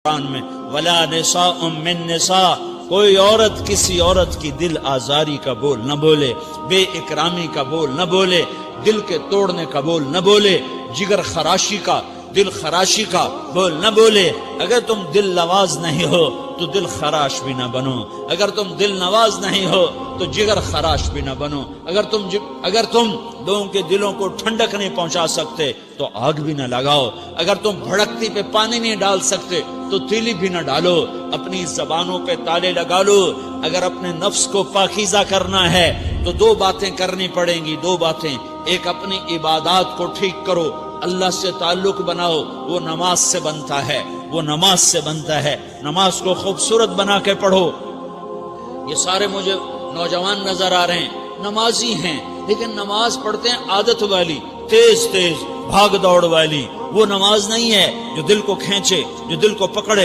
قرآن میں ولا نساء من نساء، کوئی عورت کسی عورت کی دل آزاری کا بول نہ بولے، بے اکرامی کا بول نہ بولے، دل کے توڑنے کا بول نہ بولے، جگر خراشی کا، دل خراشی کا بول نہ بولے۔ اگر تم دل نواز نہیں ہو تو دل خراش بھی نہ بنو، اگر تم دل نواز نہیں ہو تو جگر خراش بھی نہ بنو، اگر تم لوگوں کے دلوں کو ٹھنڈک نہیں پہنچا سکتے تو آگ بھی نہ لگاؤ، اگر تم بھڑکتی پہ پانی نہیں ڈال سکتے تو تیلی بھی نہ ڈالو، اپنی زبانوں پہ تالے لگا لو۔ اگر اپنے نفس کو پاکیزہ کرنا ہے تو دو باتیں کرنی پڑیں گی، دو باتیں، ایک اپنی عبادات کو ٹھیک کرو، اللہ سے تعلق بناؤ، وہ نماز سے بنتا ہے، وہ نماز سے بنتا ہے، نماز کو خوبصورت بنا کے پڑھو۔ یہ سارے مجھے نوجوان نظر آ رہے ہیں، نمازی ہیں لیکن نماز پڑھتے ہیں عادت والی، تیز تیز بھاگ دوڑ والی، وہ نماز نہیں ہے جو دل کو کھینچے، جو دل کو پکڑے۔